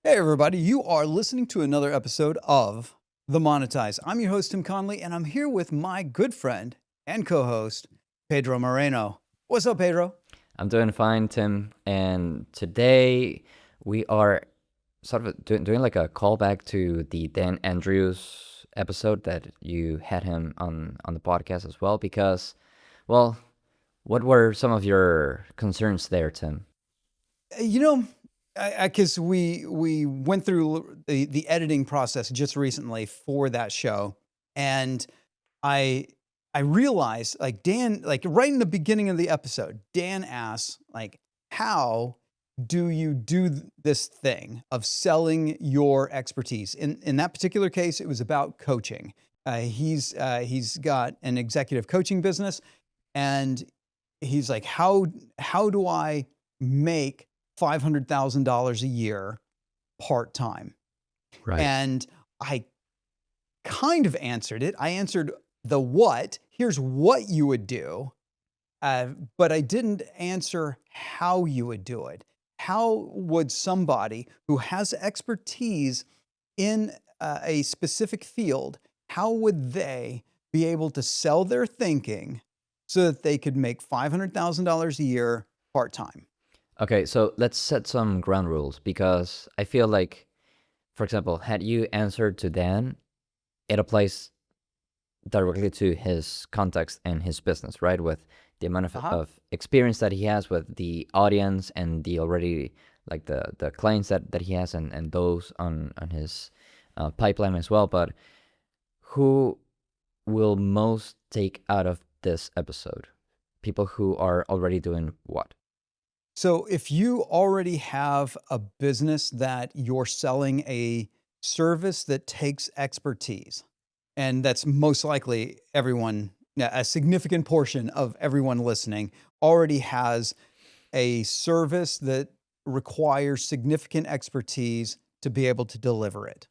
Hey, everybody, you are listening to another episode of The Monetize. I'm your host, Tim Conley, and I'm here with my good friend and co host, Pedro Moreno. What's up, Pedro? I'm doing fine, Tim. And today we are sort of doing like a callback to the Dan Andrews episode that you had him on the podcast as well. Because, well, what were some of your concerns there, Tim? You know, because we went through the editing process just recently for that show, and I I realized like Dan, like right in the beginning of the episode, Dan asks like, how do you do this thing of selling your expertise? In that particular case, it was about coaching. He's got an executive coaching business, and he's like, how do I make $500,000 a year part time? Right. And I kind of answered it. I answered the what. Here's what you would do, but I didn't answer how you would do it. How would somebody who has expertise in a specific field, how would they be able to sell their thinking so that they could make $500,000 a year part time? Okay, so let's set some ground rules because I feel like, for example, had you answered to Dan, it applies directly to his context and his business, right? With the amount Uh huh. of experience that he has with the audience and the already like the clients that he has and those on his pipeline as well. But who will most take out of this episode? People who are already doing what? So if you already have a business that you're selling a service that takes expertise, and that's most likely everyone, yeah, a significant portion of everyone listening already has a service that requires significant expertise to be able to deliver it.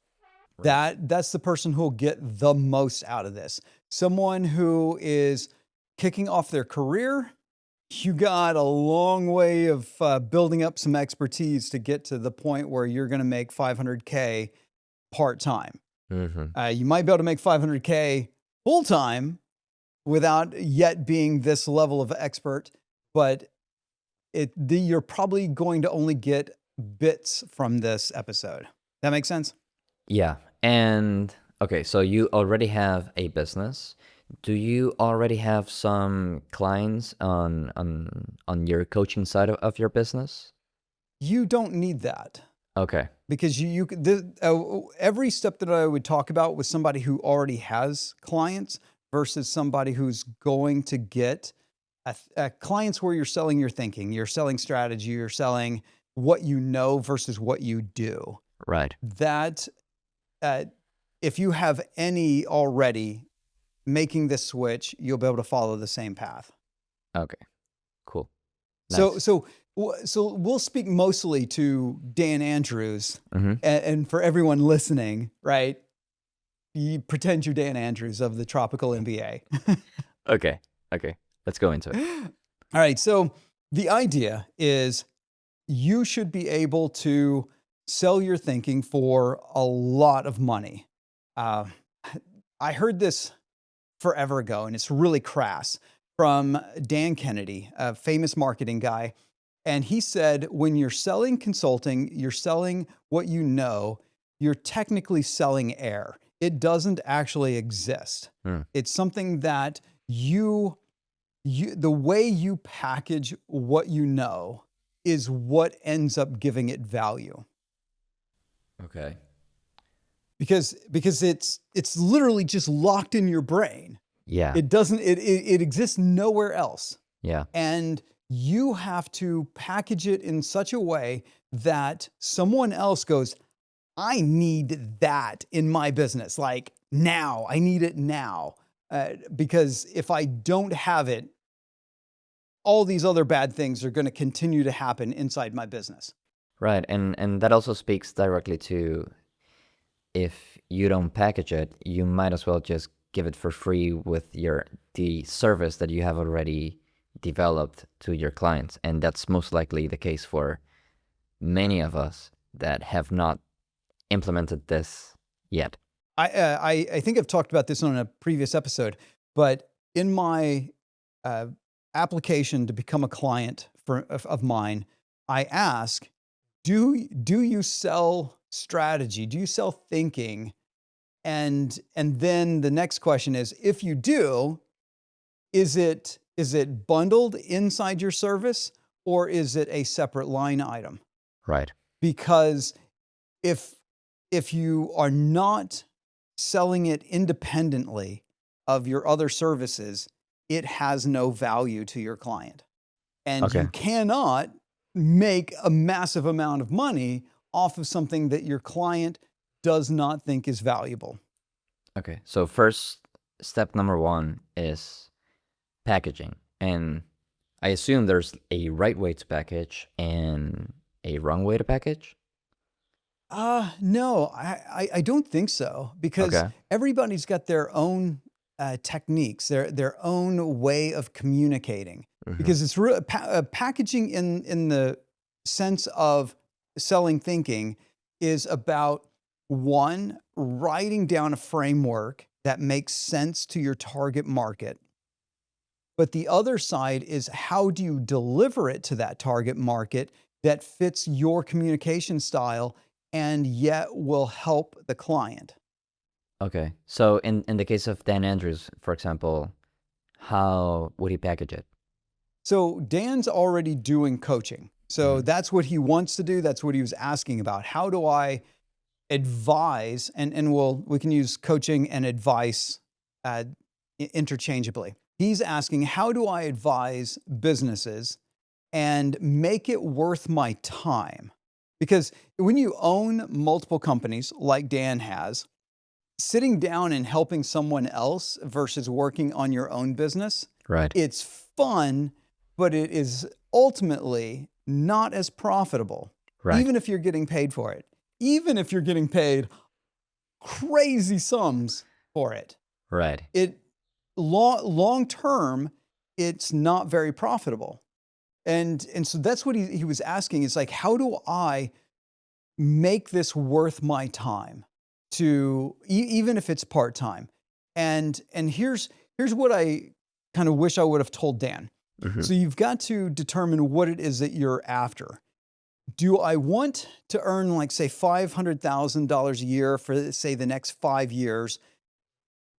Right. That's the person who will get the most out of this. Someone who is kicking off their career, you got a long way of building up some expertise to get to the point where you're going to make 500K part time. Mm-hmm. You might be able to make 500K full time without yet being this level of expert, but you're probably going to only get bits from this episode. That makes sense? Yeah. And okay, so you already have a business. Do you already have some clients on your coaching side of your business? You don't need that. Okay. Because every step that I would talk about with somebody who already has clients versus somebody who's going to get clients where you're selling your thinking, you're selling strategy, you're selling what you know versus what you do. Right. That uh, if you have any already making this switch, you'll be able to follow the same path. Okay. Cool. So, Nice. so, so we'll speak mostly to Dan Andrews, Mm-hmm. and for everyone listening, right? You pretend you're Dan Andrews of the Tropical MBA. Okay. Okay. Let's go into it. All right. So the idea is you should be able to sell your thinking for a lot of money. Uh, I heard this forever ago, and it's really crass from Dan Kennedy, a famous marketing guy. And he said, when you're selling consulting, you're selling what you know, you're technically selling air. It doesn't actually exist. Hmm. It's something that the way you package what you know is what ends up giving it value. Okay. Because it's literally just locked in your brain. Yeah. It exists nowhere else. Yeah. And you have to package it in such a way that someone else goes, I need that in my business. Like now, I need it now. Because if I don't have it, all these other bad things are going to continue to happen inside my business. Right. And that also speaks directly to if you don't package it, you might as well just give it for free with the service that you have already developed to your clients. And that's most likely the case for many of us that have not implemented this yet. I think I've talked about this on a previous episode, but in my application to become a client of mine, I ask, do you sell strategy? Do you sell thinking? And then the next question is, if you do, is it bundled inside your service, or is it a separate line item? Right. Because if you are not selling it independently of your other services, it has no value to your client. And Okay. you cannot make a massive amount of money off of something that your client does not think is valuable. Okay. So first step number 1 is packaging. And I assume there's a right way to package and a wrong way to package. No, I don't think so, because Okay. everybody's got their own techniques, their own way of communicating. Mhm. Because it's packaging in the sense of selling thinking is about, one, writing down a framework that makes sense to your target market. But the other side is, how do you deliver it to that target market that fits your communication style and yet will help the client? Okay. So in the case of Dan Andrews, for example, how would he package it? So Dan's already doing coaching. So Mhm. that's what he wants to do. That's what he was asking about. How do I advise? And we can use coaching and advice interchangeably. He's asking, how do I advise businesses and make it worth my time? Because when you own multiple companies like Dan has, sitting down and helping someone else versus working on your own business, Right. it's fun, but it is ultimately not as profitable, Right. even if you're getting paid for it, even if you're getting paid crazy sums for it. Right. It long term, it's not very profitable. And so that's what he was asking, is like, how do I make this worth my time, to even if it's part-time? And here's what I kind of wish I would have told Dan. Mhm. So you've got to determine what it is that you're after. Do I want to earn, like, say, $500,000 a year for, say, the next 5 years,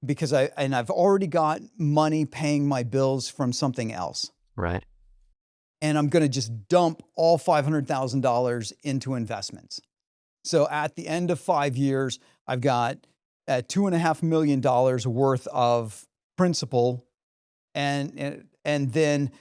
because I've already got money paying my bills from something else, Right. and I'm going to just dump all $500,000 into investments? So at the end of 5 years, I've got $2.5 million worth of principal, and then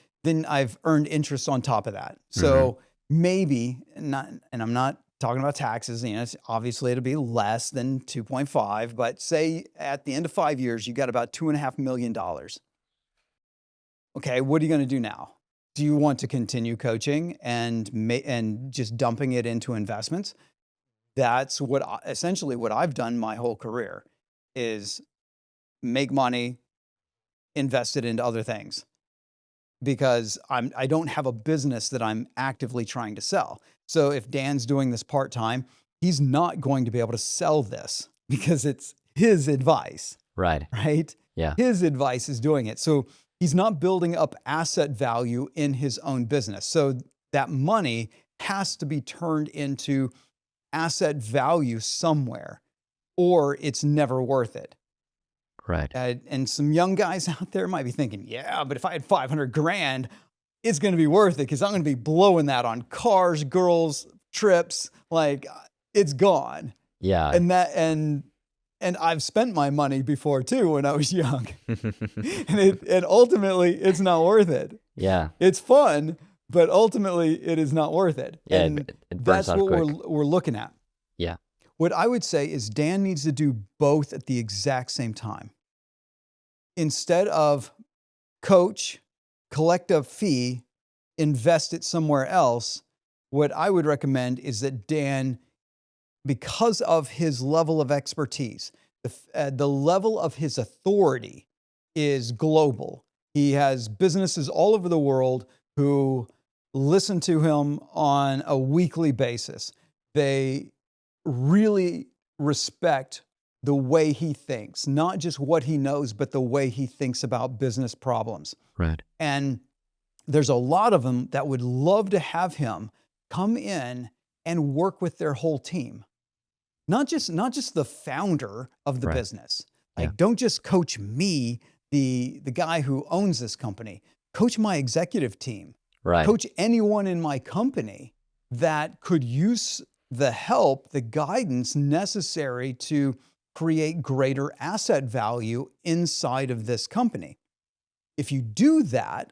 I've earned interest on top of that. So maybe not, and I'm not talking about taxes. Obviously it'll be less than 2.5, but say at the end of 5 years, you got about $2.5 million. Okay, what are you going to do now? Do you want to continue coaching and just dumping it into investments? That's essentially what I've done my whole career, is make money, invest it into other things, because I don't have a business that I'm actively trying to sell. So if Dan's doing this part-time, he's not going to be able to sell this because it's his advice, Right. right? Yeah. His advice is doing it. So he's not building up asset value in his own business. So that money has to be turned into asset value somewhere, or it's never worth it. Right. And some young guys out there might be thinking, yeah, but if I had 500 grand, it's going to be worth it, because I'm going to be blowing that on cars, girls, trips. Like, it's gone. Yeah. And I've spent my money before too when I was young. and ultimately it's not worth it. Yeah. It's fun, but ultimately it is not worth it. Yeah. And It burns that's out what quick. we're looking at. Yeah. What I would say is Dan needs to do both at the exact same time. Instead of coach, collect a fee, invest it somewhere else, what I would recommend is that Dan, because of his level of expertise, the level of his authority is global. He has businesses all over the world who listen to him on a weekly basis. They really respect the way he thinks, not just what he knows, but the way he thinks about business problems. Right. And there's a lot of them that would love to have him come in and work with their whole team. Not just the founder of the Right. business. Like, Yeah. don't just coach me, the guy who owns this company. Coach my executive team. Right. Coach anyone in my company that could use the help, the guidance necessary to create greater asset value inside of this company. If you do that,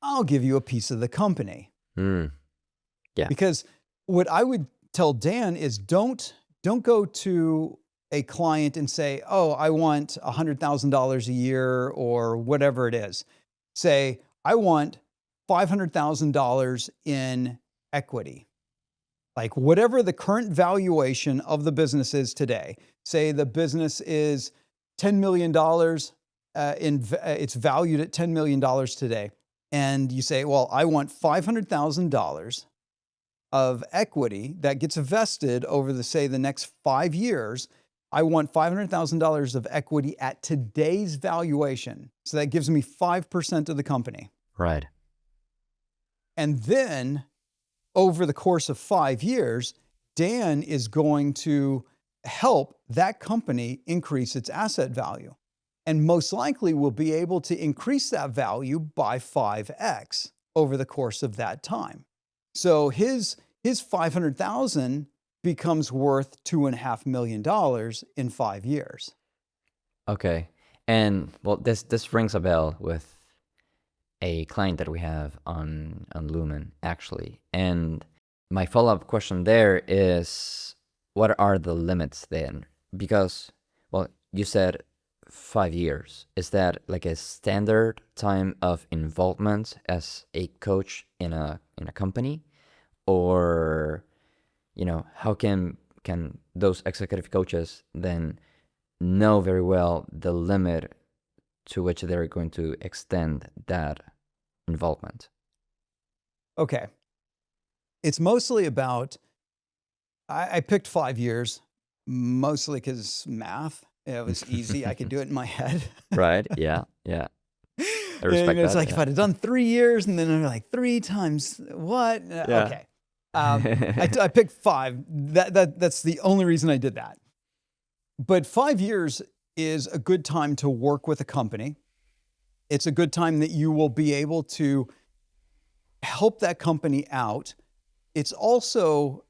I'll give you a piece of the company. Mm. Yeah. Because what I would tell Dan is don't go to a client and say, oh, I want $100,000 a year or whatever it is. Say, I want $500,000 in equity. Like whatever the current valuation of the business is today. Say the business is $10 million, it's valued at $10 million today. And you say, well, I want $500,000 of equity that gets vested over the next 5 years. I want $500,000 of equity at today's valuation. So that gives me 5% of the company. Right. And then over the course of 5 years, Dan is going to help that company increase its asset value. And most likely will be able to increase that value by 5x over the course of that time. So his $500,000 becomes worth $2.5 million in 5 years. Okay. And well, this rings a bell with a client that we have on Lumen, actually. And my follow-up question there is, what are the limits then? Because, well, you said 5 years. Is that like a standard time of involvement as a coach in a company? Or, how can those executive coaches then know very well the limit to which they're going to extend that involvement? Okay. It's mostly about, I picked 5 years, mostly because math. It was easy. I could do it in my head. Right. Yeah. Yeah. I respect It's that. like if I'd have done 3 years and then I'm like 3 times what? Yeah. Okay. I picked 5. That's the only reason I did that. But 5 years is a good time to work with a company. It's a good time that you will be able to help that company out. It's also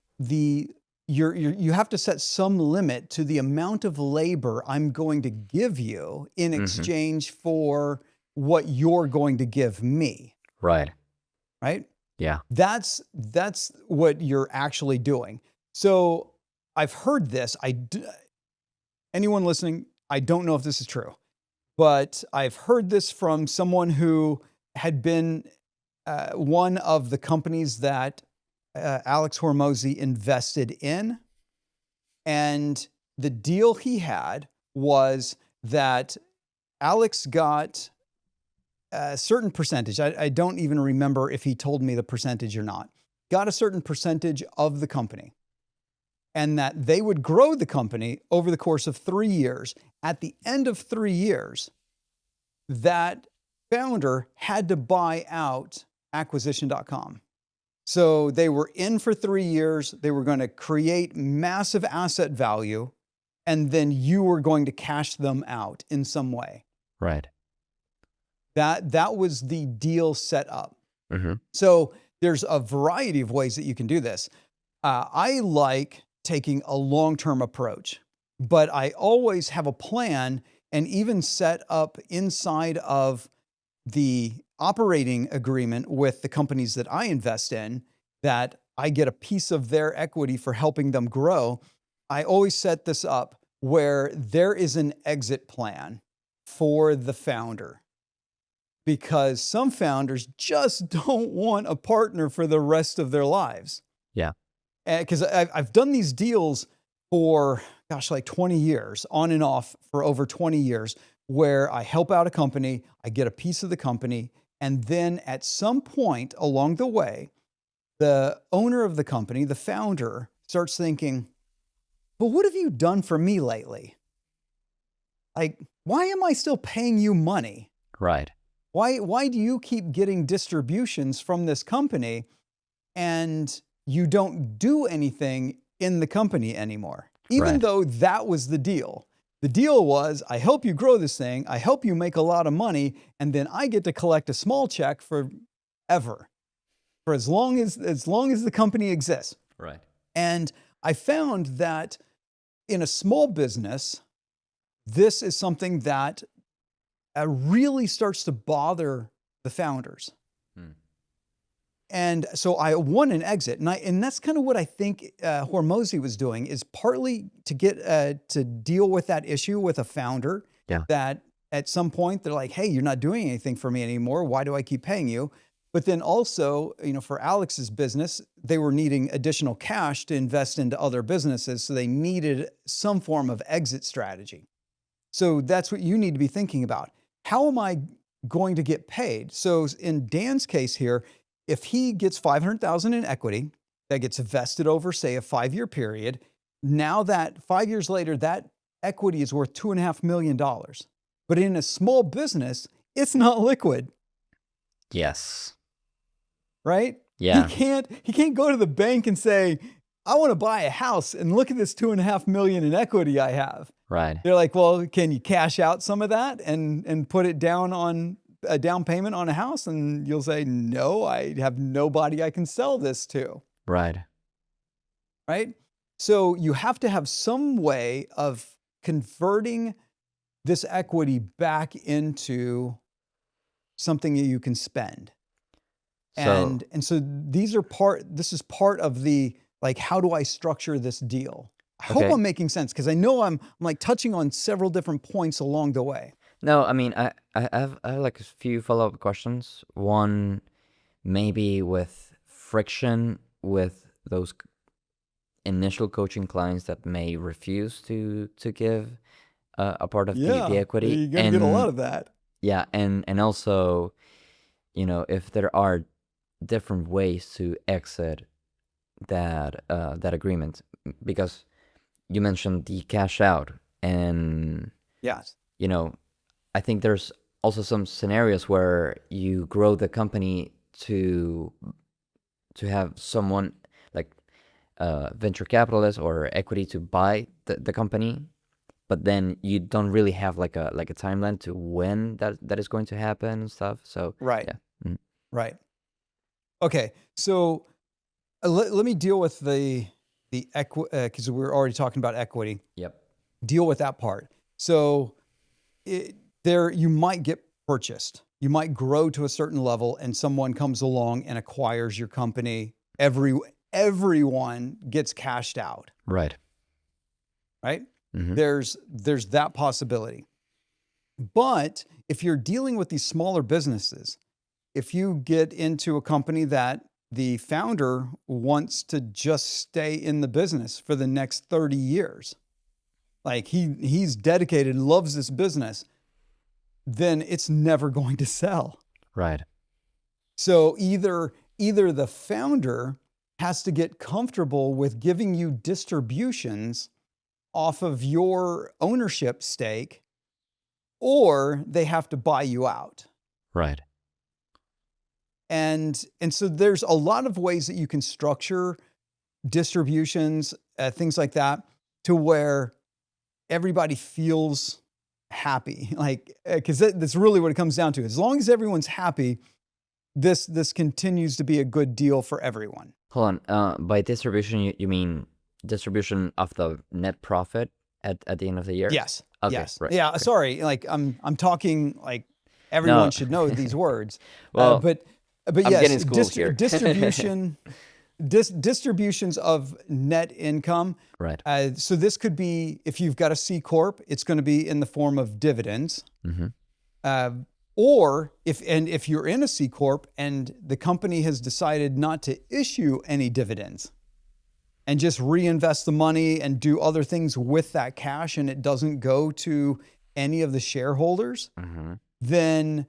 you have to set some limit to the amount of labor I'm going to give you in exchange for what you're going to give me. Right. Right? Yeah. That's what you're actually doing. So I've heard this. Anyone listening, I don't know if this is true, but I've heard this from someone who had been one of the companies that Alex Hormozi invested in. And the deal he had was that Alex got a certain percentage. I don't even remember if he told me the percentage or not. Got a certain percentage of the company. And that they would grow the company over the course of 3 years. At the end of 3 years, that founder had to buy out acquisition.com. So they were in for 3 years. They were going to create massive asset value, and then you were going to cash them out in some way. Right. That was the deal set up. Mm-hmm. So there's a variety of ways that you can do this. I like taking a long-term approach, but I always have a plan and even set up inside of the operating agreement with the companies that I invest in that I get a piece of their equity for helping them grow. I always set this up where there is an exit plan for the founder, because some founders just don't want a partner for the rest of their lives. Yeah. Because I've done these deals for, like 20 years, on and off for over 20 years, where I help out a company, I get a piece of the company, and then at some point along the way, the owner of the company, the founder, starts thinking, but what have you done for me lately? Like, why am I still paying you money? Right. Why do you keep getting distributions from this company and you don't do anything in the company anymore? Even Right. though that was the deal. The deal was, I help you grow this thing, I help you make a lot of money, and then I get to collect a small check forever, for as long as the company exists. Right. And I found that in a small business, this is something that really starts to bother the founders. And so I won an exit, and that's kind of what I think Hormozi was doing, is partly to get to deal with that issue with a founder. Yeah. That at some point they're like, "Hey, you're not doing anything for me anymore. Why do I keep paying you?" But then also, for Alex's business, they were needing additional cash to invest into other businesses, so they needed some form of exit strategy. So that's what you need to be thinking about. How am I going to get paid? So in Dan's case here, if he gets $500,000 in equity that gets vested over, say, a 5-year period, now that 5 years later, that equity is worth $2.5 million. But in a small business, it's not liquid, Yes. right? Yeah. He can't go to the bank and say, I want to buy a house and look at this $2.5 million in equity I have. Right. They're like, well, can you cash out some of that and put it down on a down payment on a house? And you'll say, no, I have nobody I can sell this to. Right. Right? So you have to have some way of converting this equity back into something that you can spend. So And so this is part of the, like, how do I structure this deal? I hope Okay. I'm making sense, because I know I'm like touching on several different points along the way. No, I mean, I have like a few follow-up questions. One, maybe with friction with those initial coaching clients that may refuse to give a part of the Yeah, equity, you're gonna get a lot of that. yeah, and also, if there are different ways to exit that agreement, because you mentioned the cash out, and Yes. I think there's also some scenarios where you grow the company to have someone like venture capitalist or equity to buy the company, but then you don't really have like a timeline to when that is going to happen and stuff. So Right. yeah. Mhm. Right. Okay. So let me deal with the equity, because we're already talking about equity. Yep. Deal with that part. So you might get purchased. You might grow to a certain level, and someone comes along and acquires your company. Everyone gets cashed out. Right. Right? Mm-hmm. There's that possibility. But if you're dealing with these smaller businesses, if you get into a company that the founder wants to just stay in the business for the next 30 years, like he's dedicated, loves this business, then it's never going to sell. Right. So either the founder has to get comfortable with giving you distributions off of your ownership stake, or they have to buy you out. Right. And so there's a lot of ways that you can structure distributions, things like that, to where everybody feels happy. Like, because that's really what it comes down to. As long as everyone's happy, this continues to be a good deal for everyone. Hold on. By distribution, you mean distribution of the net profit at the end of the year? Yes. Okay. Yes. Right. Yeah. Okay. Sorry. Like I'm talking like everyone No. should know these words. Well, but I'm yes, getting schooled here. distributions of net income. Right. So this could be, if you've got a C corp, it's going to be in the form of dividends. Mm-hmm. Or if you're in a C corp and the company has decided not to issue any dividends and just reinvest the money and do other things with that cash, and it doesn't go to any of the shareholders, Mm-hmm. then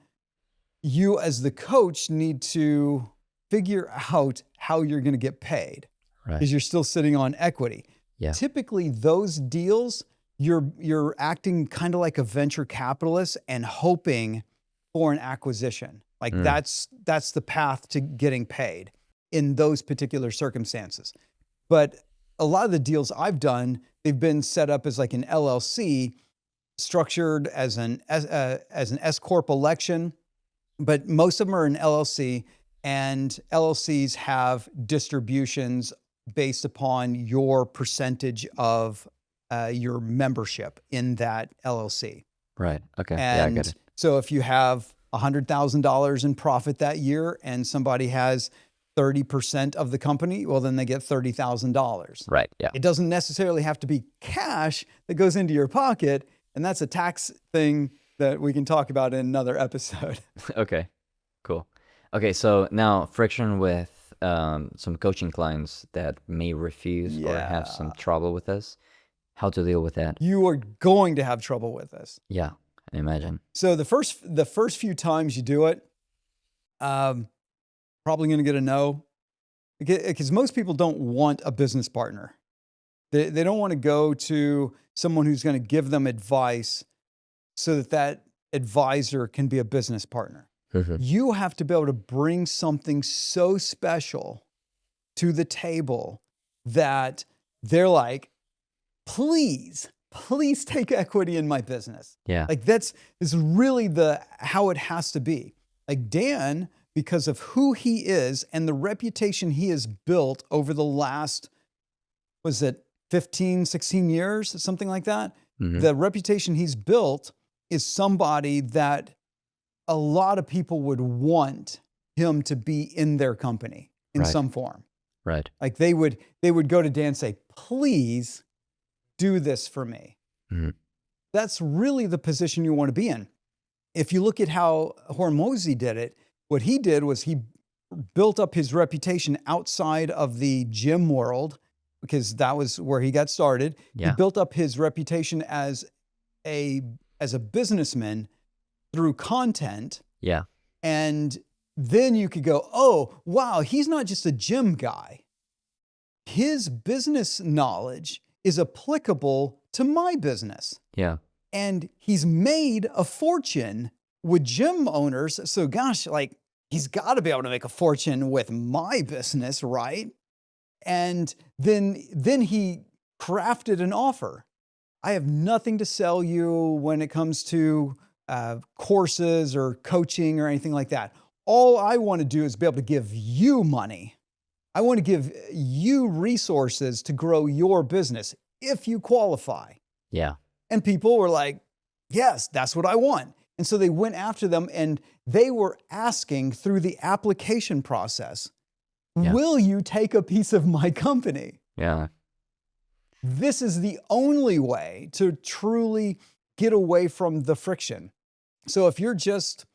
you as the coach need to figure out how you're going to get paid, Right. because you're still sitting on equity. Yeah. Typically those deals, you're acting kind of like a venture capitalist and hoping for an acquisition. Like that's the path to getting paid in those particular circumstances. But a lot of the deals I've done, they've been set up as like an LLC, structured as an S corp election, but most of them are an LLC, and LLCs have distributions based upon your percentage of your membership in that LLC. Right. Okay. And Yeah, I get it. so if you have $100,000 in profit that year and somebody has 30% of the company, well, then they get $30,000. Right. Yeah. It doesn't necessarily have to be cash that goes into your pocket. And that's a tax thing that we can talk about in another episode. Okay. Cool. Okay. So now friction with some coaching clients that may refuse or have some trouble with this. How to deal with that? You are going to have trouble with this. Yeah, I imagine. So the first few times you do it, probably going to get a no, because most people don't want a business partner. They don't want to go to someone who's going to give them advice so that that advisor can be a business partner. You have to be able to bring something so special to the table that they're like, please take equity in my business. Yeah. Like this is really how it has to be. Like Dan, because of who he is and the reputation he has built over the last, was it 15, 16 years, something like that? The reputation he's built is somebody that a lot of people would want him to be in their company in some form. Right. Like they would go to Dan and say, please do this for me. That's really the position you want to be in. If you look at how Hormozi did it, what he did was he built up his reputation outside of the gym world, because that was where he got started. Yeah. He built up his reputation as a businessman through content. Yeah. And then you could go, oh, wow, he's not just a gym guy. His business knowledge is applicable to my business. Yeah. And he's made a fortune with gym owners. So gosh, like he's got to be able to make a fortune with my business, right? And then he crafted an offer. I have nothing to sell you when it comes to courses or coaching or anything like that. All I want to do is be able to give you money. I want to give you resources to grow your business if you qualify. Yeah. And people were like, yes, that's what I want. And so they went after them, and they were asking through the application process, will you take a piece of my company? Yeah. This is the only way to truly get away from the friction. So if you're just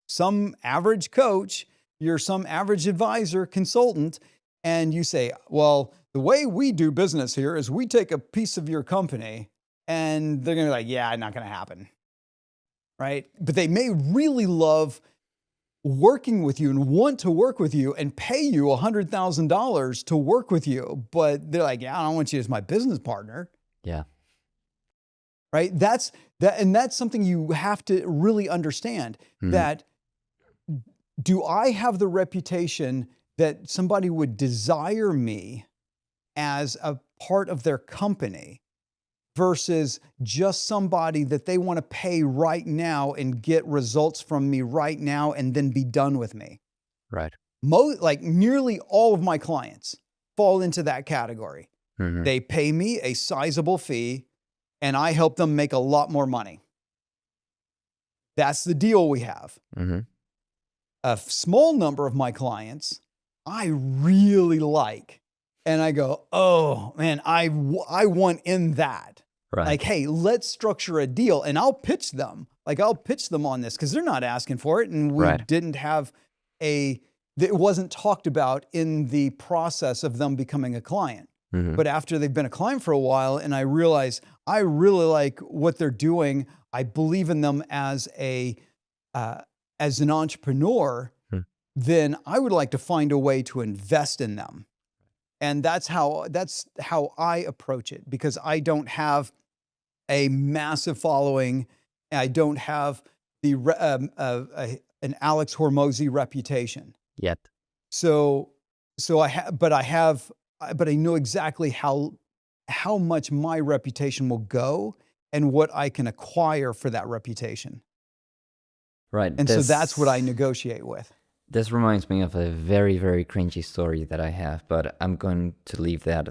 some average coach, you're some average advisor, consultant, and you say, well, the way we do business here is we take a piece of your company, and they're going to be like, yeah, not going to happen. Right? But they may really love working with you and want to work with you and pay you $100,000 to work with you. But they're like, yeah, I don't want you as my business partner. Yeah. Right? That's something you have to really understand, that do I have the reputation that somebody would desire me as a part of their company versus just somebody that they want to pay right now and get results from me right now and then be done with me. Right. Like nearly all of my clients fall into that category. They pay me a sizable fee and I help them make a lot more money. That's the deal we have. A small number of my clients I really like. And I go, oh man, I want in that. Right. Like, hey, let's structure a deal, and I'll pitch them. Like I'll pitch them on this because they're not asking for it. And we didn't have it wasn't talked about in the process of them becoming a client. But after they've been a client for a while and I realize I really like what they're doing, I believe in them as an entrepreneur, then I would like to find a way to invest in them. And that's how I approach it, because I don't have a massive following. I don't have the an Alex Hormozi reputation. Yet. So but I know exactly how much my reputation will go and what I can acquire for that reputation. Right. And so that's what I negotiate with. This reminds me of a very, very cringy story that I have, but I'm going to leave that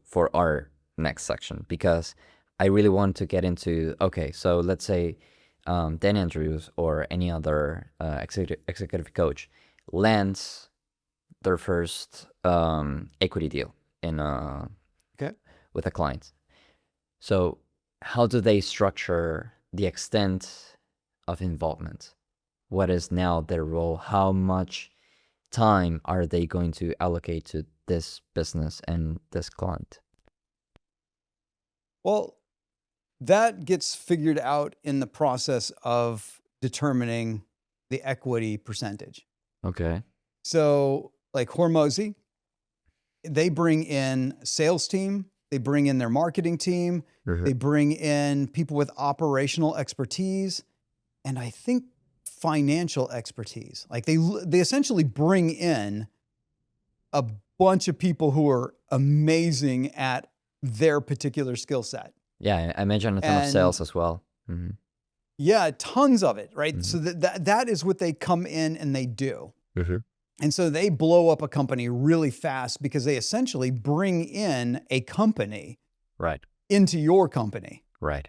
for our next section, because I really want to get into, okay, so let's say Dan Andrews or any other executive coach lands their first equity deal with a client. So how do they structure the extent of involvement? What is now their role? How much time are they going to allocate to this business and this client? Well, that gets figured out in the process of determining the equity percentage. Okay. So like Hormozi, they bring in sales team, they bring in their marketing team, they bring in people with operational expertise, and I think financial expertise. Like they essentially bring in a bunch of people who are amazing at their particular skill set. Yeah, I imagine a ton of sales as well. Mm-hmm. Yeah, tons of it, right? So that is what they come in and they do. And so they blow up a company really fast because they essentially bring in a company into your company. Right.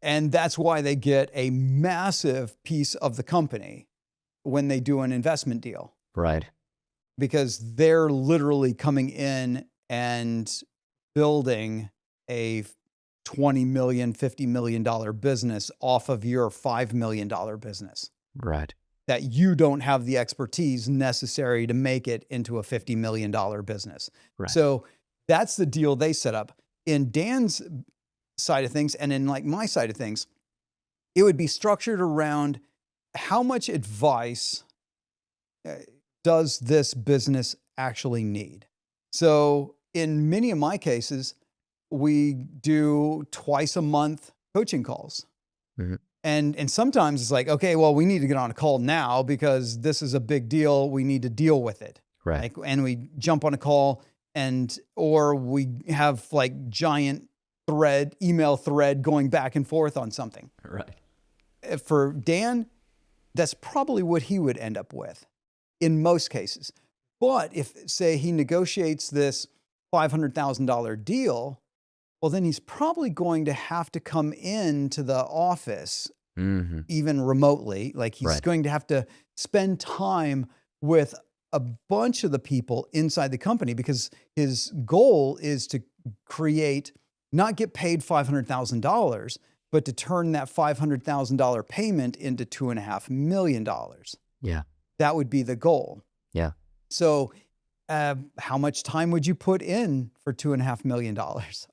And that's why they get a massive piece of the company when they do an investment deal. Right. Because they're literally coming in and building a $20 million, $50 million business off of your $5 million business. Right. That you don't have the expertise necessary to make it into a $50 million business. Right. So that's the deal they set up. In Dan's side of things, and in like my side of things, it would be structured around how much advice does this business actually need? So in many of my cases, we do twice a month coaching calls. And sometimes it's like, okay, well, we need to get on a call now because this is a big deal. We need to deal with it. Right. And we jump on a call or we have like giant email thread going back and forth on something. Right. For Dan, that's probably what he would end up with in most cases. But if, say, he negotiates this $500,000 deal, well, then he's probably going to have to come into the office, even remotely. Like he's going to have to spend time with a bunch of the people inside the company, because his goal is to not get paid $500,000, but to turn that $500,000 payment into $2.5 million. Yeah. That would be the goal. Yeah. So how much time would you put in for $2.5 million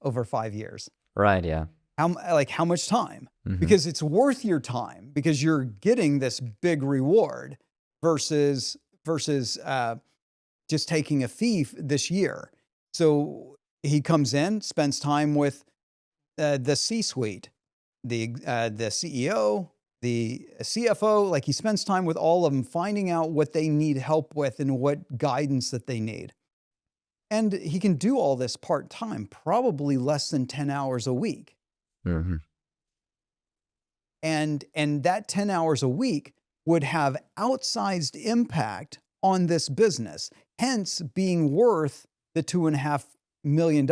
over 5 years? Right. Yeah. How much time? Because it's worth your time, because you're getting this big reward versus just taking a fee this year. So he comes in, spends time with the C-suite, the CEO, the CFO. Like he spends time with all of them, finding out what they need help with and what guidance that they need. And he can do all this part-time, probably less than 10 hours a week. And that 10 hours a week would have outsized impact on this business, hence being worth the $2.5 million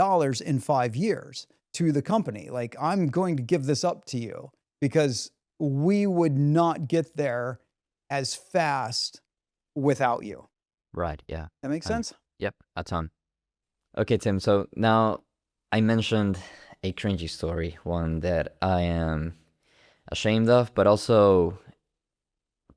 in 5 years to the company. Like, I'm going to give this up to you because we would not get there as fast without you. Right. Yeah. That makes sense? Yep. A ton. Okay, Tim. So now I mentioned a cringy story, one that I am ashamed of, but also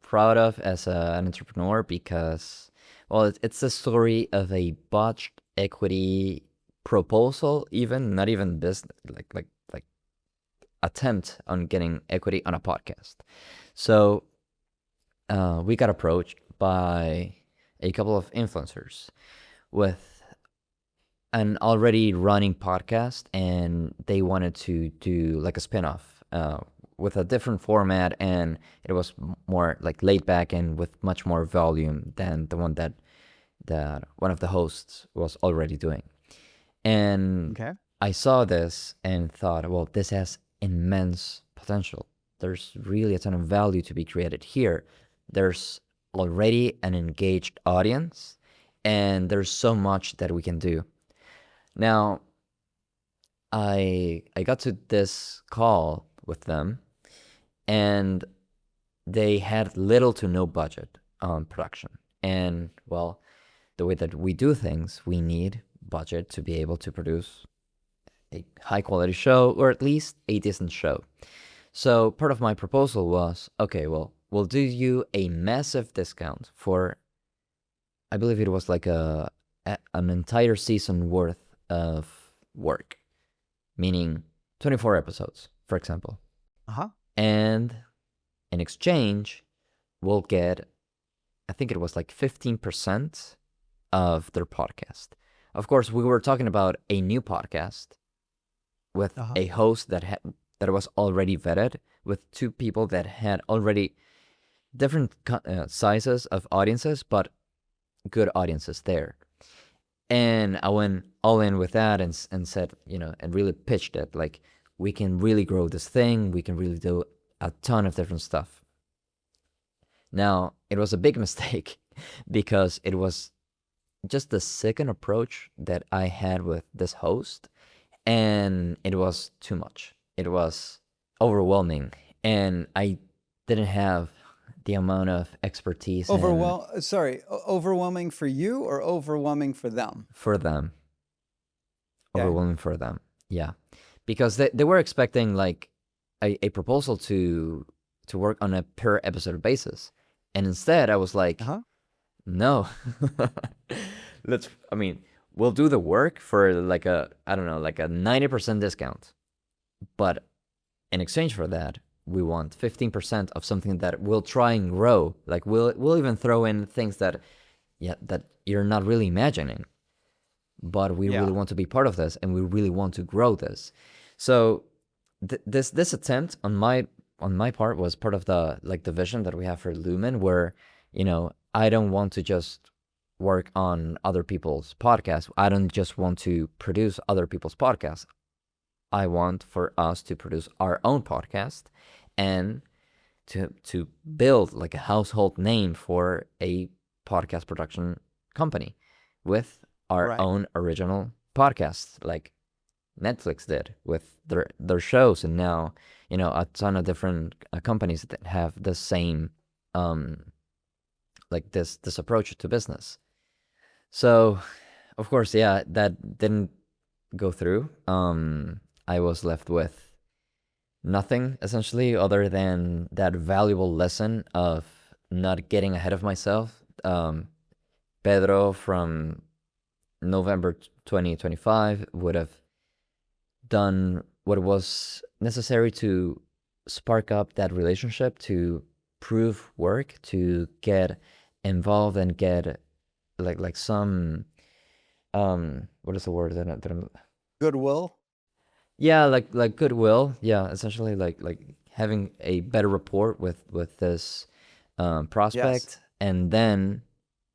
proud of as an entrepreneur, because, well, it's the story of a botched equity proposal, not even business, like attempt on getting equity on a podcast. So we got approached by a couple of influencers with an already running podcast, and they wanted to do like a spin-off with a different format, and it was more like laid back and with much more volume than the one that one of the hosts was already doing. And Okay. I saw this and thought, well, this has immense potential. There's really a ton of value to be created here. There's already an engaged audience, and there's so much that we can do. Now, I got to this call with them, and they had little to no budget on production. And well, the way that we do things, we need budget to be able to produce a high quality show, or at least a decent show. So part of my proposal was, okay, well, we'll do you a massive discount for, I believe it was like an entire season worth of work, meaning 24 episodes, for example. Uh-huh. And in exchange, we'll get, I think it was like 15% of their podcast. Of course, we were talking about a new podcast with a host that was already vetted, with two people that had already different sizes of audiences, but good audiences there. And I went all in with that and said, and really pitched it. Like, we can really grow this thing. We can really do a ton of different stuff. Now, it was a big mistake because it was just the second approach that I had with this host, and it was too much. It was overwhelming, and I didn't have the amount of expertise overwhelming for you or overwhelming for them? For them. Okay. Overwhelming for them, yeah. Because they were expecting like a proposal to work on a per episode basis. And instead I was like, no. We'll do the work for like a 90% discount. But in exchange for that, we want 15% of something that we'll try and grow. Like we'll even throw in things that you're not really imagining. But we really want to be part of this, and we really want to grow this. So this attempt on my part was part of the vision that we have for Lumen, where I don't want to just work on other people's podcasts. I don't just want to produce other people's podcasts. I want for us to produce our own podcast and to build like a household name for a podcast production company with our own original podcasts, like Netflix did with their shows, and now a ton of different companies that have the same this approach to business. So, of course, that didn't go through. I was left with nothing essentially other than that valuable lesson of not getting ahead of myself. Pedro from November 2025 would have done what was necessary to spark up that relationship, to prove work, to get involved and get like some what is the word that I'm Goodwill? Yeah, like goodwill. Yeah, essentially like having a better rapport with this prospect, and then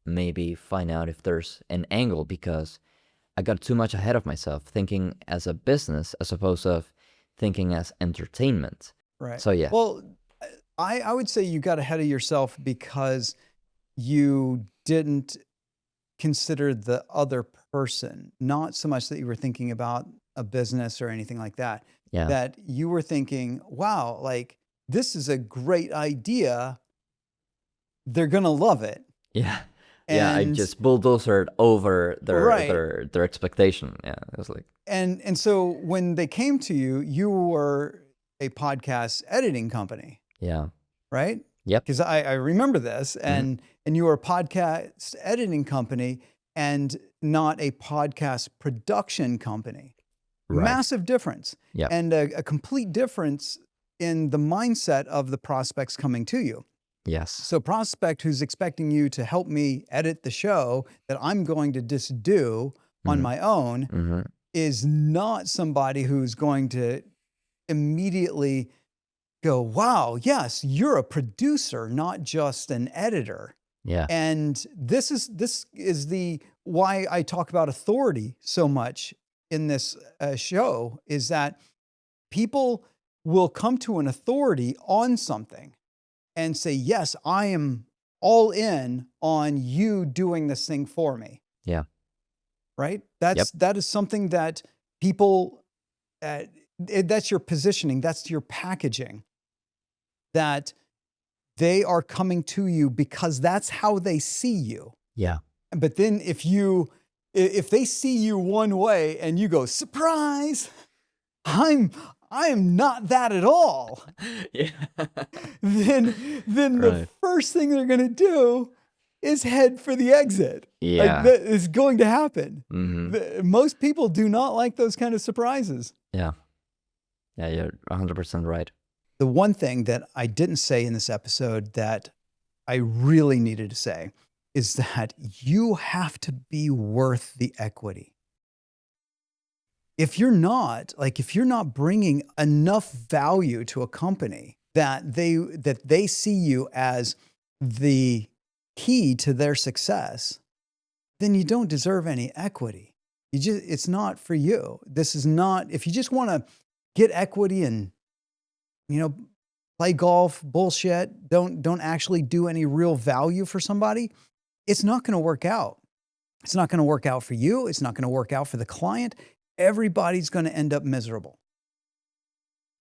maybe find out if there's an angle, because I got too much ahead of myself, thinking as a business as opposed to thinking as entertainment. Right. So yeah. Well, I would say you got ahead of yourself because you didn't consider the other person, not so much that you were thinking about a business or anything like that. Yeah. That you were thinking, wow, like this is a great idea. They're gonna love it. Yeah. Yeah, I just bulldozered over their expectation. Yeah, it was like. And so when they came to you, you were a podcast editing company. Yeah. Right? Yep. Because I remember this, and you were a podcast editing company and not a podcast production company. Right. Massive difference. Yeah. And a complete difference in the mindset of the prospects coming to you. Yes. So prospect who's expecting you to help me edit the show that I'm going to just do on Mhm. my own Mhm. is not somebody who's going to immediately go, wow, yes, you're a producer, not just an editor. Yeah. And this is the why I talk about authority so much in this show, is that people will come to an authority on something and say, yes, I am all in on you doing this thing for me. Yeah. Right? Yep. That is something that people, uh, that's your positioning, that's your packaging, that they are coming to you because that's how they see you. Yeah. But then if they see you one way and you go, surprise, I am not that at all, Yeah. then the Right. first thing they're going to do is head for the exit. Like Yeah. that is going to happen. Mhm. Most people do not like those kind of surprises. Yeah. Yeah, you're 100% right. The one thing that I didn't say in this episode that I really needed to say is that you have to be worth the equity. If you're not, if you're not bringing enough value to a company that they see you as the key to their success, then you don't deserve any equity. It's not for you. This is not, if you just want to get equity and, play golf, bullshit, don't actually do any real value for somebody, it's not going to work out. It's not going to work out for you. It's not going to work out for the client. Everybody's going to end up miserable.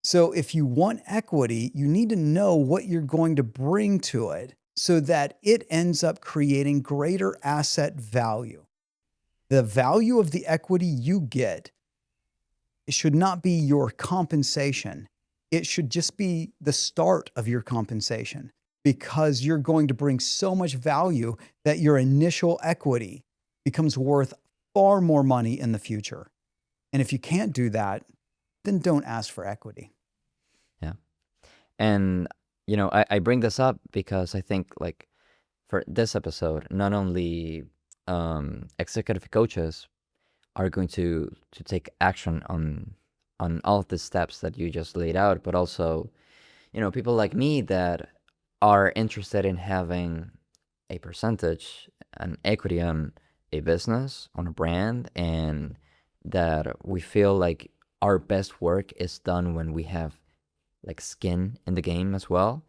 So if you want equity, you need to know what you're going to bring to it so that it ends up creating greater asset value. The value of the equity you get, it should not be your compensation. It should just be the start of your compensation, because you're going to bring so much value that your initial equity becomes worth far more money in the future. And if you can't do that, then don't ask for equity. Yeah. And I bring this up because I think, like, for this episode, not only executive coaches are going to take action on all of the steps that you just laid out, but also, people like me that are interested in having a percentage, an equity on a business, on a brand, and that we feel like our best work is done when we have like skin in the game as well.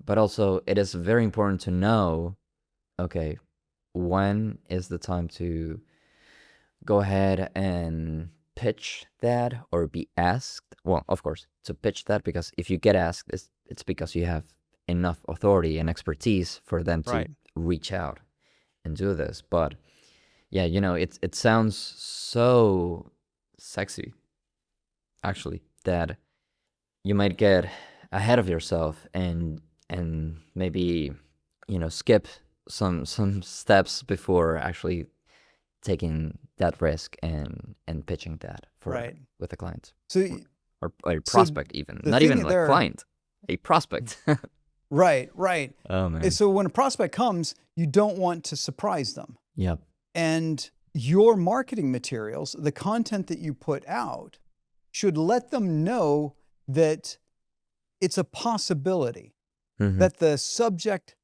But also, it is very important to know, okay, when is the time to go ahead and pitch that or be asked? Well, of course, to pitch that, because if you get asked, it's because you have enough authority and expertise for them to Right. reach out and do this. But yeah, it sounds so sexy, actually, that you might get ahead of yourself and maybe skip some steps before actually taking that risk and pitching that Right. with a client So, or a so prospect, even the not thing even like there, client, a prospect. right, right. Oh And man. so when a prospect comes, you don't want to surprise them. Yep. And your marketing materials, the content that you put out, should let them know that it's a possibility, Mm-hmm. that the subject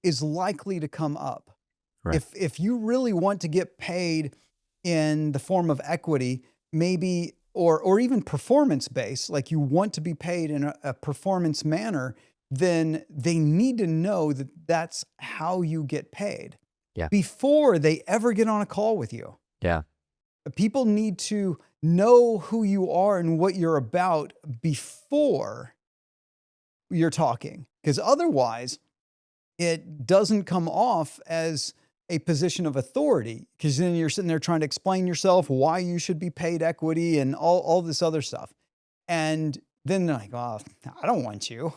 is likely to come up. Right. If you really want to get paid in the form of equity, maybe, or even performance based, like you want to be paid in a performance manner, then they need to know that that's how you get paid. Yeah. Before they ever get on a call with you. Yeah. People need to know who you are and what you're about before you're talking, because otherwise it doesn't come off as a position of authority, because then you're sitting there trying to explain yourself, why you should be paid equity and all this other stuff. And then they're like, oh, I don't want you.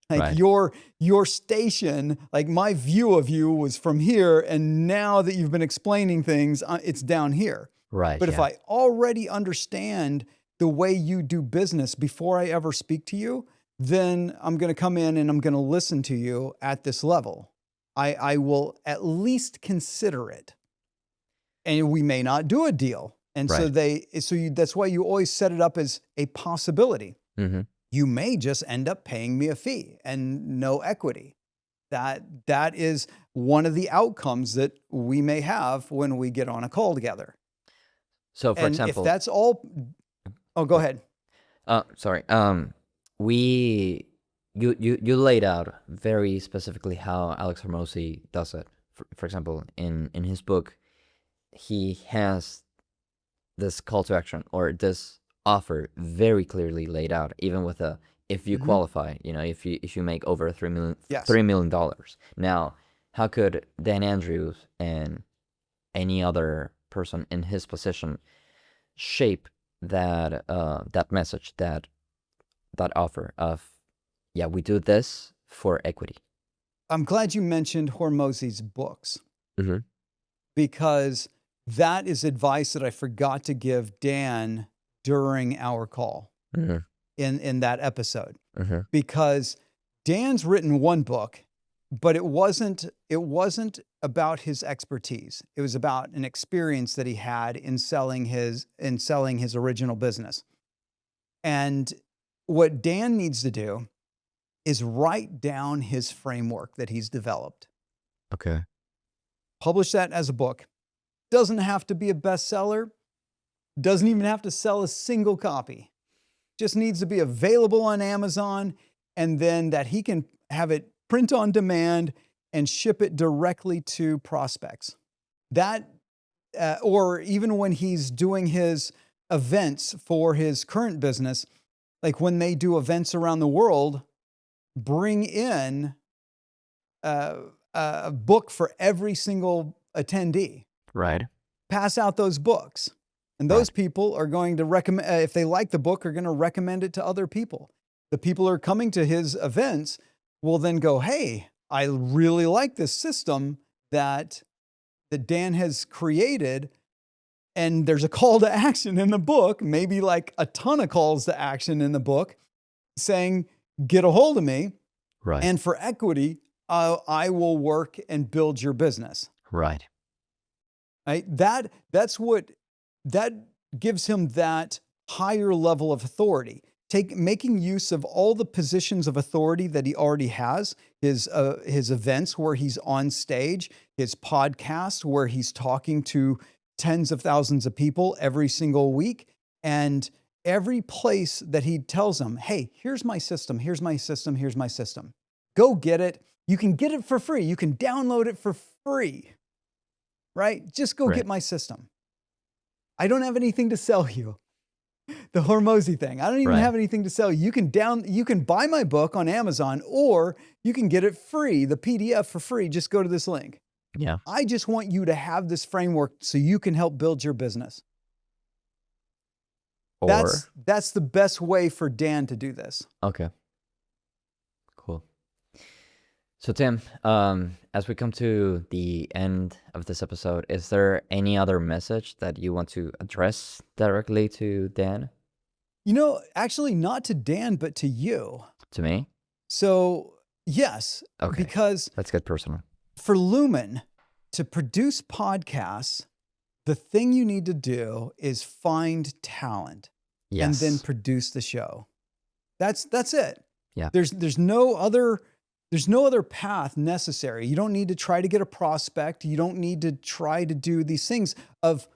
Like Right. your station, like my view of you was from here, and now that you've been explaining things, it's down here. Right. But if Yeah. I already understand the way you do business before I ever speak to you, then I'm going to come in and I'm going to listen to you at this level. I will at least consider it. And we may not do a deal. And so Right. that's why you always set it up as a possibility. Mm-hmm. You may just end up paying me a fee and no equity. That is one of the outcomes that we may have when we get on a call together. So, for And if example, that's all, oh, go ahead. sorry. We you laid out very specifically how Alex Hormozi does it. For example, in his book, he has this call to action or this offer very clearly laid out, even with a if you qualify, if you make over Yes. $3 million. Now, how could Dan Andrews and any other person in his position shape that that message, that offer of, yeah, we do this for equity? I'm glad you mentioned Hormozi's books Mm-hmm. because that is advice that I forgot to give Dan during our call Mm-hmm. in that episode. Mm-hmm. Because Dan's written one book, but it wasn't about his expertise. It was about an experience that he had in selling his original business. And what Dan needs to do is write down his framework that he's developed. Okay. Publish that as a book. Doesn't have to be a bestseller. Doesn't even have to sell a single copy. Just needs to be available on Amazon, and then that he can have it print on demand and ship it directly to prospects. That, or even when he's doing his events for his current business, like when they do events around the world, bring in a book for every single attendee. Right. Pass out those books. And those people are going to recommend, if they like the book, are going to recommend it to other people. The people who are coming to his events will then go, hey, I really like this system that Dan has created. And there's a call to action in the book, maybe like a ton of calls to action in the book saying, get a hold of me. Right. And for equity, I will work and build your business. Right. Right? That gives him that higher level of authority. Making use of all the positions of authority that he already has, his events where he's on stage, his podcast where he's talking to tens of thousands of people every single week, and every place that he tells them, hey, here's my system, here's my system, here's my system. Go get it. You can get it for free. You can download it for free, right? Just go get my system. I don't have anything to sell you. The Hormozi thing. I don't even have anything to sell you. You can buy my book on Amazon, or you can get it free, the PDF for free. Just go to this link. Yeah. I just want you to have this framework so you can help build your business. That's the best way for Dan to do this. Okay. Cool. So Tim, as we come to the end of this episode, is there any other message that you want to address directly to Dan? Actually not to Dan, but to you. To me? So yes, okay. Because let's get personal. For Lumen to produce podcasts, the thing you need to do is find talent and then produce the show. That's it. Yeah. There's no other path necessary. You don't need to try to get a prospect. You don't need to try to do these things of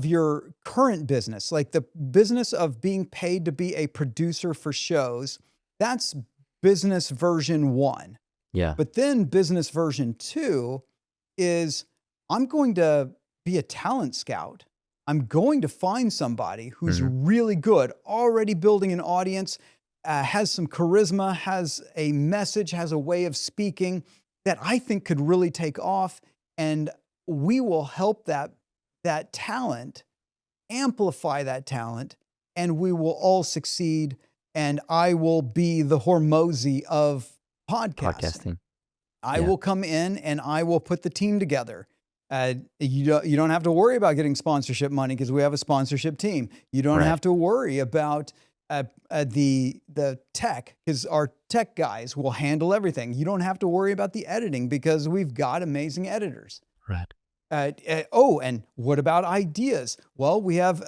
your current business, like the business of being paid to be a producer for shows. That's business version 1. Yeah. But then business version 2 is I'm going to be a talent scout. I'm going to find somebody who's really good, already building an audience, has some charisma, has a message, has a way of speaking that I think could really take off. And we will help that talent, amplify that talent, and we will all succeed. And I will be the Hormozi of podcasting. I will come in and I will put the team together. You don't have to worry about getting sponsorship money because we have a sponsorship team. You don't have to worry about the tech, because our tech guys will handle everything. You don't have to worry about the editing because we've got amazing editors. Right. And what about ideas? Well, we have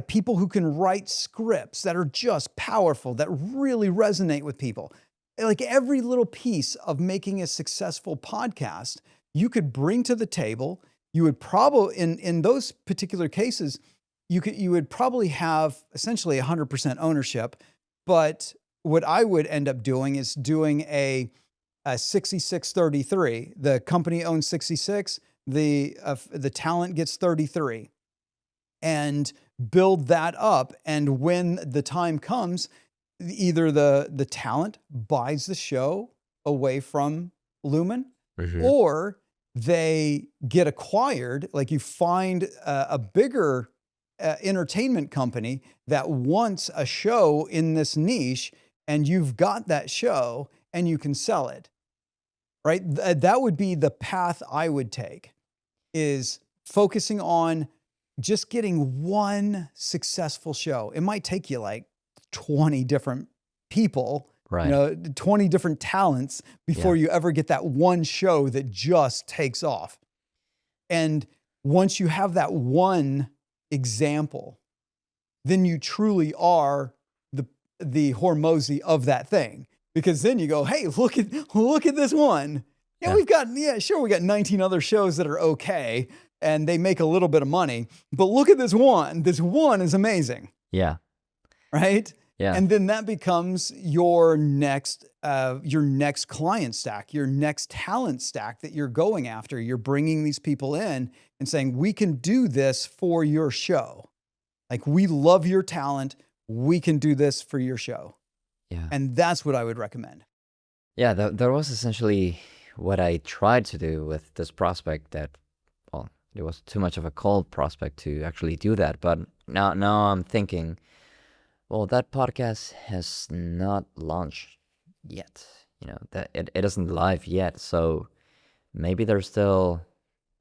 people who can write scripts that are just powerful, that really resonate with people. Like every little piece of making a successful podcast, you could bring to the table. You would probably, in those particular cases, you would probably have essentially 100% ownership. But what I would end up doing is doing a 66-33. The company owns 66. The talent gets 33, and build that up. And when the time comes, either the talent buys the show away from Lumen, or they get acquired. Like you find a bigger entertainment company that wants a show in this niche, and you've got that show and you can sell it. Right? That would be the path I would take, is focusing on just getting one successful show. It might take you like 20 different people, Right. 20 different talents before you ever get that one show that just takes off. And once you have that one example, then you truly are the Hormozi of that thing. Because then you go, hey, look at this one. Yeah, we got 19 other shows that are okay, and they make a little bit of money. But look at this one. This one is amazing. Yeah. Right? Yeah. And then that becomes your next client stack, your next talent stack that you're going after. You're bringing these people in and saying, we can do this for your show. Like, we love your talent. We can do this for your show. Yeah. And that's what I would recommend. Yeah, that was essentially what I tried to do with this prospect. That, well, it was too much of a cold prospect to actually do that. But now I'm thinking, well, that podcast has not launched yet. That it isn't live yet. So maybe there's still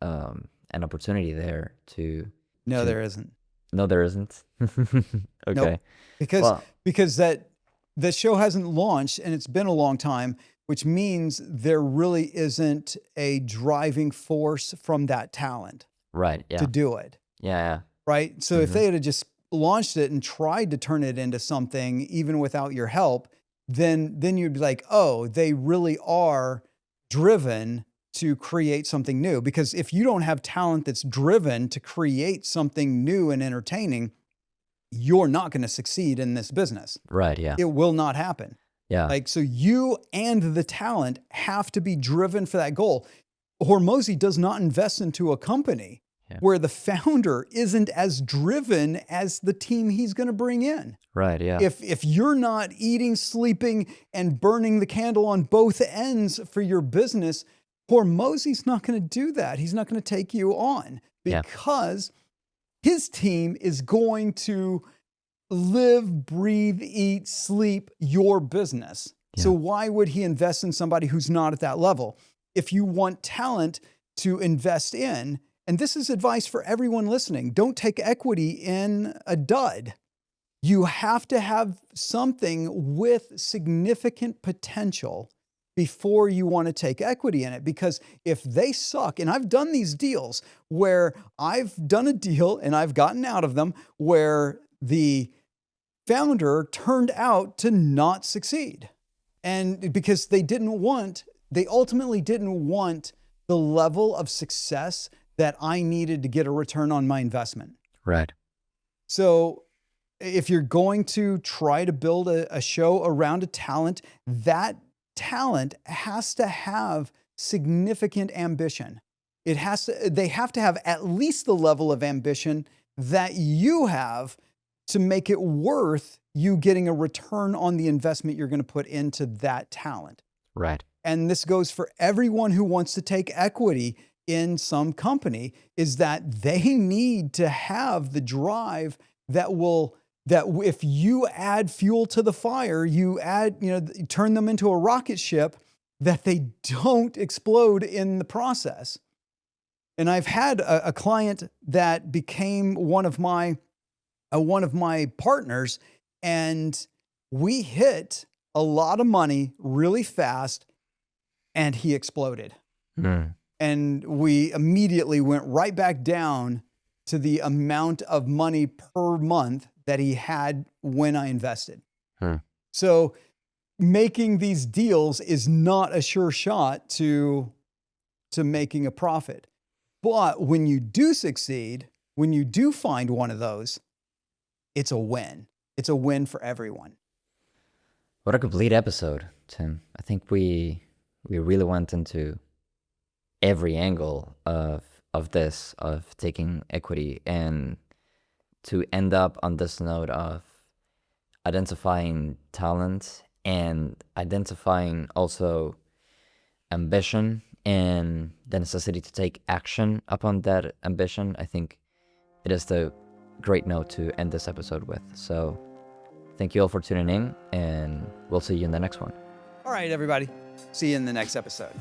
an opportunity there to. No, there isn't. No, there isn't. Okay. Nope. Because that the show hasn't launched and it's been a long time, which means there really isn't a driving force from that talent. Right. Yeah. To do it. Yeah. Right. So if they had just launched it and tried to turn it into something even without your help, then you'd be like, oh, they really are driven to create something new. Because if you don't have talent that's driven to create something new and entertaining, you're not going to succeed in this business. Right. Yeah. It will not happen. Yeah. Like, so you and the talent have to be driven for that goal. Hormozi does not invest into a company where the founder isn't as driven as the team he's going to bring in. Right. Yeah. If you're not eating, sleeping, and burning the candle on both ends for your business, Hormozi's not going to do that. He's not going to take you on because his team is going to live, breathe, eat, sleep your business. So why would he invest in somebody who's not at that level? If you want talent to invest in, and this is advice for everyone listening, don't take equity in a dud. You have to have something with significant potential before you want to take equity in it. Because if they suck, and I've done these deals where I've done a deal and I've gotten out of them where the founder turned out to not succeed. And because they ultimately didn't want the level of success that I needed to get a return on my investment. Right. So if you're going to try to build a show around a talent, that talent has to have significant ambition. They have to have at least the level of ambition that you have to make it worth you getting a return on the investment you're going to put into that talent. Right. And this goes for everyone who wants to take equity in some company, is that they need to have the drive that if you add fuel to the fire, you turn them into a rocket ship, that they don't explode in the process. And I've had a client that became one of my one of my partners, and we hit a lot of money really fast, and he exploded. And we immediately went right back down to the amount of money per month that he had when I invested. So making these deals is not a sure shot to making a profit. But when you do succeed, when you do find one of those, it's a win. It's a win for everyone. What a complete episode, Tim. I think we really went into every angle of this, of taking equity, and to end up on this note of identifying talent and identifying also ambition and the necessity to take action upon that ambition. I think it is the great note to end this episode with. So thank you all for tuning in, and we'll see you in the next one. All right, everybody. See you in the next episode.